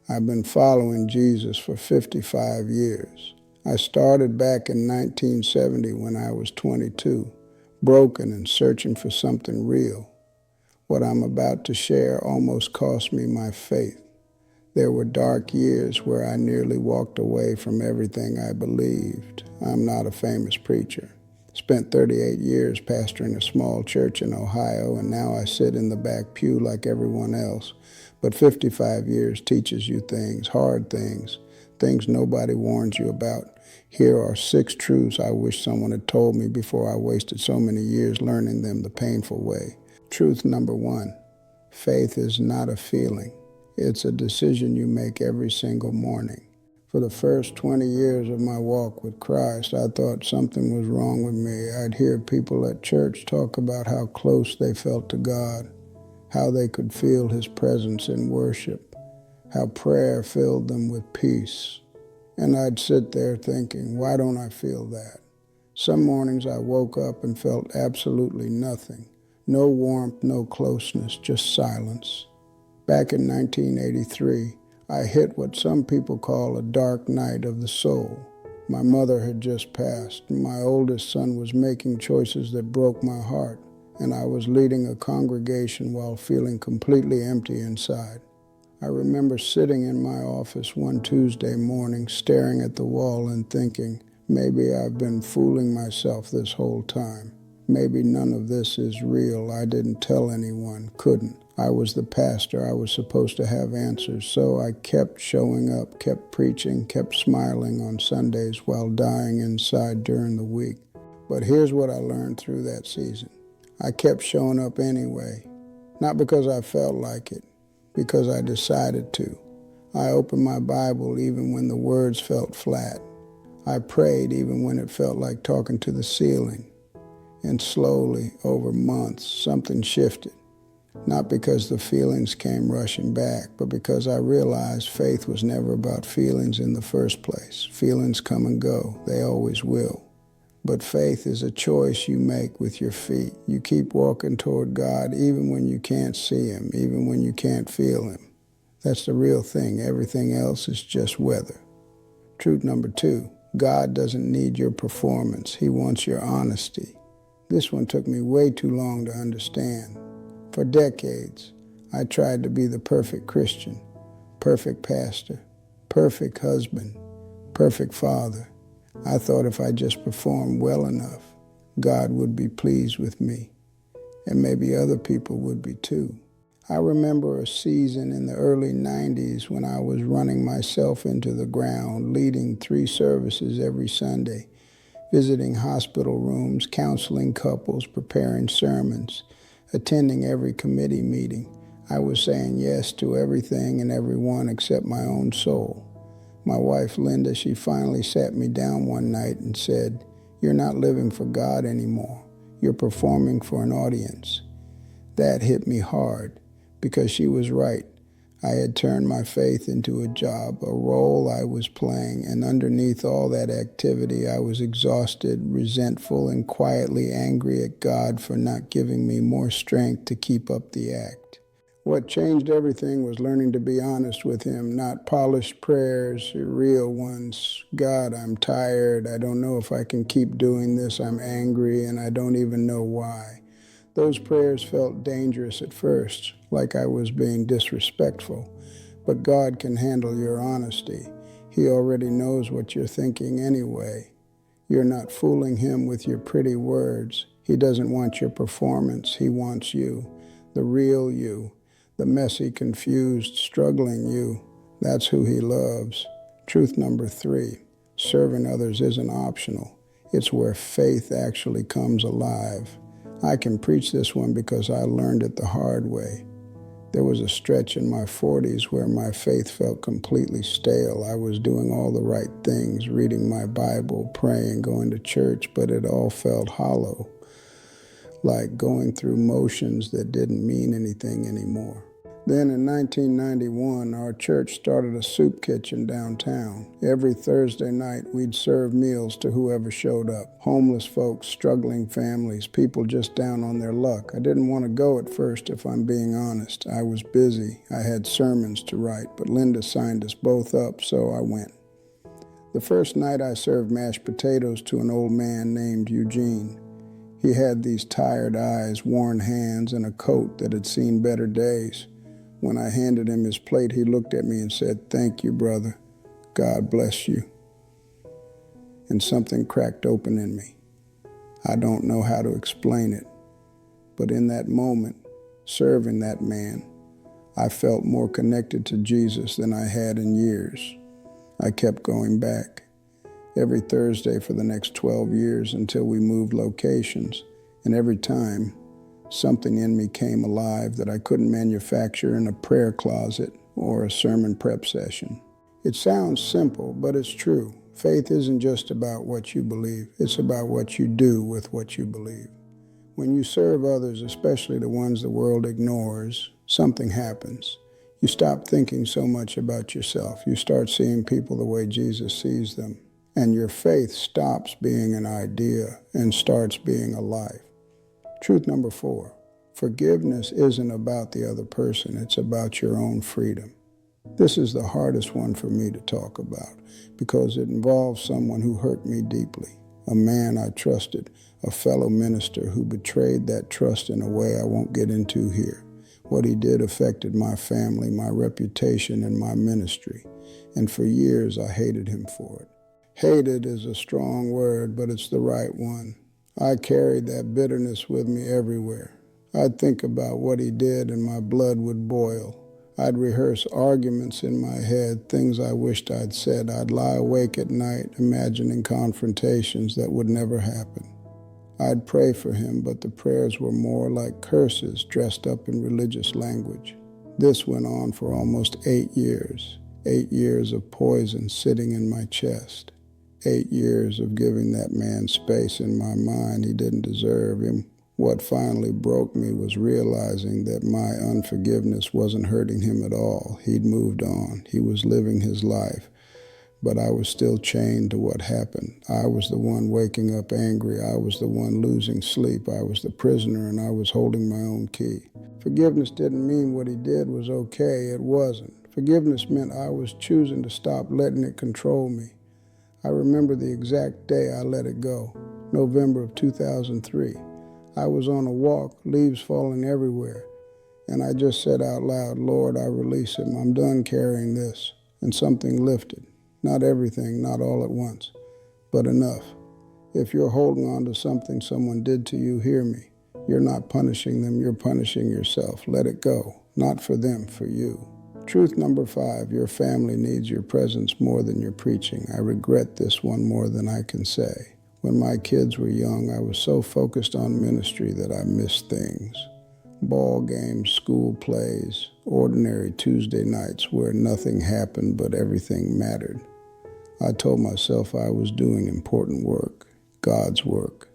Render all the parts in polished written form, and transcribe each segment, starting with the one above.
I've been following Jesus for 55 years. I started back in 1970 when I was 22, broken and searching for something real. What I'm about to share almost cost me my faith. There were dark years where I nearly walked away from everything I believed. I'm not a famous preacher. Spent 38 years pastoring a small church in Ohio, and now I sit in the back pew like everyone else. But 55 years teaches you things, hard things, things nobody warns you about. Here are 6 truths I wish someone had told me before I wasted so many years learning them the painful way. Truth number 1, faith is not a feeling. It's a decision you make every single morning. For the first 20 years of my walk with Christ, I thought something was wrong with me. I'd hear people at church talk about how close they felt to God, how they could feel His presence in worship, how prayer filled them with peace. And I'd sit there thinking, why don't I feel that? Some mornings I woke up and felt absolutely nothing. No warmth, no closeness, just silence. Back in 1983, I hit what some people call a dark night of the soul. My mother had just passed, and my oldest son was making choices that broke my heart, and I was leading a congregation while feeling completely empty inside. I remember sitting in my office one Tuesday morning, staring at the wall and thinking, maybe I've been fooling myself this whole time. Maybe none of this is real. I didn't tell anyone, couldn't. I was the pastor. I was supposed to have answers. So I kept showing up, kept preaching, kept smiling on Sundays while dying inside during the week. But here's what I learned through that season. I kept showing up anyway, not because I felt like it, because I decided to. I opened my Bible even when the words felt flat. I prayed even when it felt like talking to the ceiling. And slowly, over months, something shifted. Not because the feelings came rushing back, but because I realized faith was never about feelings in the first place. Feelings come and go. They always will. But faith is a choice you make with your feet. You keep walking toward God even when you can't see Him, even when you can't feel Him. That's the real thing. Everything else is just weather. Truth number 2, God doesn't need your performance. He wants your honesty. This one took me way too long to understand. For decades, I tried to be the perfect Christian, perfect pastor, perfect husband, perfect father. I thought if I just performed well enough, God would be pleased with me, and maybe other people would be too. I remember a season in the early 90s when I was running myself into the ground, leading 3 services every Sunday, visiting hospital rooms, counseling couples, preparing sermons, attending every committee meeting. I was saying yes to everything and everyone except my own soul. My wife, Linda, she finally sat me down one night and said, "You're not living for God anymore. You're performing for an audience." That hit me hard because she was right. I had turned my faith into a job, a role I was playing, and underneath all that activity, I was exhausted, resentful, and quietly angry at God for not giving me more strength to keep up the act. What changed everything was learning to be honest with Him, not polished prayers, real ones. God, I'm tired. I don't know if I can keep doing this. I'm angry, and I don't even know why. Those prayers felt dangerous at first, like I was being disrespectful. But God can handle your honesty. He already knows what you're thinking anyway. You're not fooling Him with your pretty words. He doesn't want your performance. He wants you, the real you, the messy, confused, struggling you. That's who He loves. Truth number 3, serving others isn't optional. It's where faith actually comes alive. I can preach this one because I learned it the hard way. There was a stretch in my 40s where my faith felt completely stale. I was doing all the right things, reading my Bible, praying, going to church, but it all felt hollow, like going through motions that didn't mean anything anymore. Then in 1991, our church started a soup kitchen downtown. Every Thursday night, we'd serve meals to whoever showed up. Homeless folks, struggling families, people just down on their luck. I didn't want to go at first, if I'm being honest. I was busy. I had sermons to write, but Linda signed us both up, so I went. The first night I served mashed potatoes to an old man named Eugene. He had these tired eyes, worn hands, and a coat that had seen better days. When I handed him his plate, he looked at me and said, "Thank you, brother. God bless you." And something cracked open in me. I don't know how to explain it, but in that moment, serving that man, I felt more connected to Jesus than I had in years. I kept going back every Thursday for the next 12 years until we moved locations, and every time, something in me came alive that I couldn't manufacture in a prayer closet or a sermon prep session. It sounds simple, but it's true. Faith isn't just about what you believe, it's about what you do with what you believe. When you serve others, especially the ones the world ignores, something happens. You stop thinking so much about yourself. You start seeing people the way Jesus sees them. And your faith stops being an idea and starts being a life. Truth number 4, forgiveness isn't about the other person, it's about your own freedom. This is the hardest one for me to talk about because it involves someone who hurt me deeply, a man I trusted, a fellow minister who betrayed that trust in a way I won't get into here. What he did affected my family, my reputation, and my ministry, and for years I hated him for it. Hated is a strong word, but it's the right one. I carried that bitterness with me everywhere. I'd think about what he did and my blood would boil. I'd rehearse arguments in my head, things I wished I'd said. I'd lie awake at night imagining confrontations that would never happen. I'd pray for him, but the prayers were more like curses dressed up in religious language. This went on for almost 8 years. 8 years of poison sitting in my chest. 8 years of giving that man space in my mind he didn't deserve. And what finally broke me was realizing that my unforgiveness wasn't hurting him at all. He'd moved on. He was living his life. But I was still chained to what happened. I was the one waking up angry. I was the one losing sleep. I was the prisoner, and I was holding my own key. Forgiveness didn't mean what he did was okay. It wasn't. Forgiveness meant I was choosing to stop letting it control me. I remember the exact day I let it go, November of 2003. I was on a walk, leaves falling everywhere, and I just said out loud, "Lord, I release him. I'm done carrying this." And something lifted. Not everything, not all at once, but enough. If you're holding on to something someone did to you, hear me. You're not punishing them, you're punishing yourself. Let it go. Not for them, for you. Truth number 5, your family needs your presence more than your preaching. I regret this one more than I can say. When my kids were young, I was so focused on ministry that I missed things. Ball games, school plays, ordinary Tuesday nights where nothing happened but everything mattered. I told myself I was doing important work, God's work.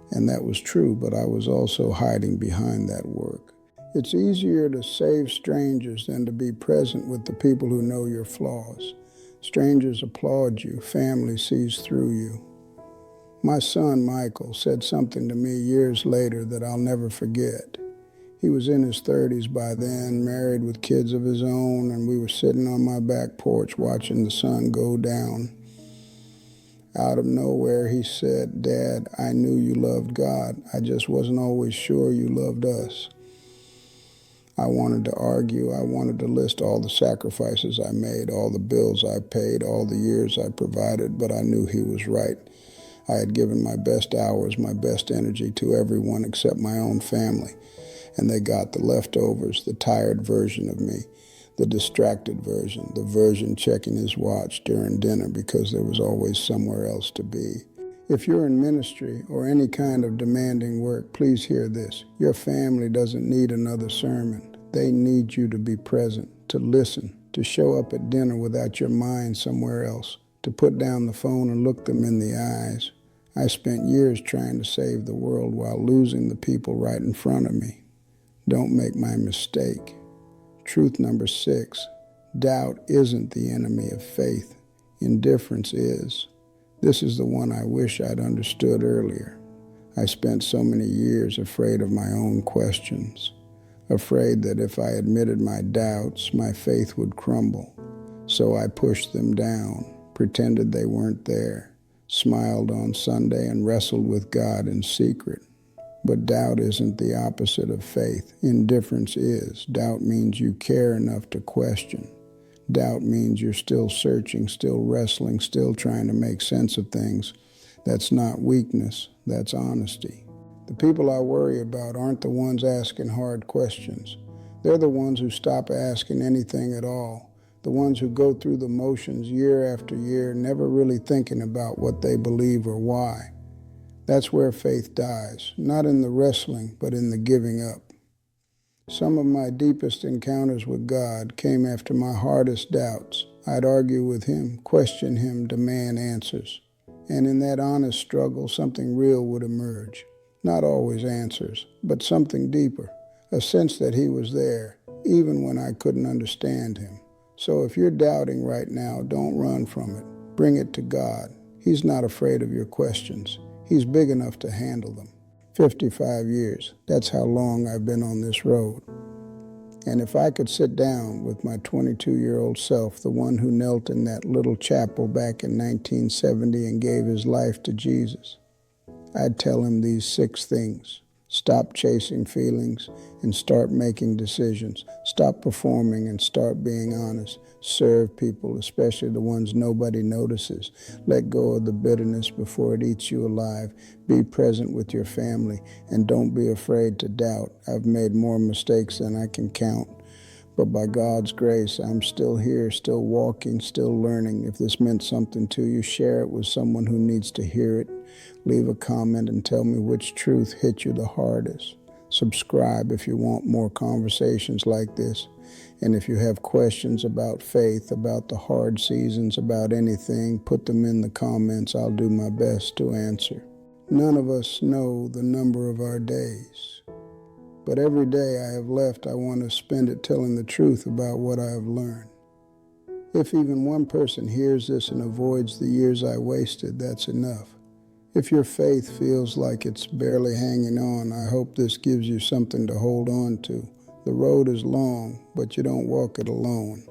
And that was true, but I was also hiding behind that work. It's easier to save strangers than to be present with the people who know your flaws. Strangers applaud you, family sees through you. My son, Michael, said something to me years later that I'll never forget. He was in his 30s by then, married with kids of his own, and we were sitting on my back porch watching the sun go down. Out of nowhere, he said, "Dad, I knew you loved God. I just wasn't always sure you loved us." I wanted to argue. I wanted to list all the sacrifices I made, all the bills I paid, all the years I provided, but I knew he was right. I had given my best hours, my best energy to everyone except my own family. And they got the leftovers, the tired version of me, the distracted version, the version checking his watch during dinner because there was always somewhere else to be. If you're in ministry or any kind of demanding work, please hear this. Your family doesn't need another sermon. They need you to be present, to listen, to show up at dinner without your mind somewhere else, to put down the phone and look them in the eyes. I spent years trying to save the world while losing the people right in front of me. Don't make my mistake. Truth number 6, doubt isn't the enemy of faith. Indifference is. This is the one I wish I'd understood earlier. I spent so many years afraid of my own questions, afraid that if I admitted my doubts, my faith would crumble. So I pushed them down, pretended they weren't there, smiled on Sunday and wrestled with God in secret. But doubt isn't the opposite of faith. Indifference is. Doubt means you care enough to question. Doubt means you're still searching, still wrestling, still trying to make sense of things. That's not weakness, that's honesty. The people I worry about aren't the ones asking hard questions. They're the ones who stop asking anything at all. The ones who go through the motions year after year, never really thinking about what they believe or why. That's where faith dies, not in the wrestling, but in the giving up. Some of my deepest encounters with God came after my hardest doubts. I'd argue with Him, question Him, demand answers. And in that honest struggle, something real would emerge. Not always answers, but something deeper, a sense that He was there, even when I couldn't understand Him. So if you're doubting right now, don't run from it. Bring it to God. He's not afraid of your questions. He's big enough to handle them. 55 years, that's how long I've been on this road. And if I could sit down with my 22-year-old self, the one who knelt in that little chapel back in 1970 and gave his life to Jesus, I'd tell him these 6 things. Stop chasing feelings and start making decisions. Stop performing and start being honest. Serve people, especially the ones nobody notices. Let go of the bitterness before it eats you alive. Be present with your family and don't be afraid to doubt. I've made more mistakes than I can count. But by God's grace, I'm still here, still walking, still learning. If this meant something to you, share it with someone who needs to hear it. Leave a comment and tell me which truth hit you the hardest. Subscribe if you want more conversations like this. And if you have questions about faith, about the hard seasons, about anything, put them in the comments. I'll do my best to answer. None of us know the number of our days. But every day I have left, I want to spend it telling the truth about what I have learned. If even one person hears this and avoids the years I wasted, that's enough. If your faith feels like it's barely hanging on, I hope this gives you something to hold on to. The road is long, but you don't walk it alone.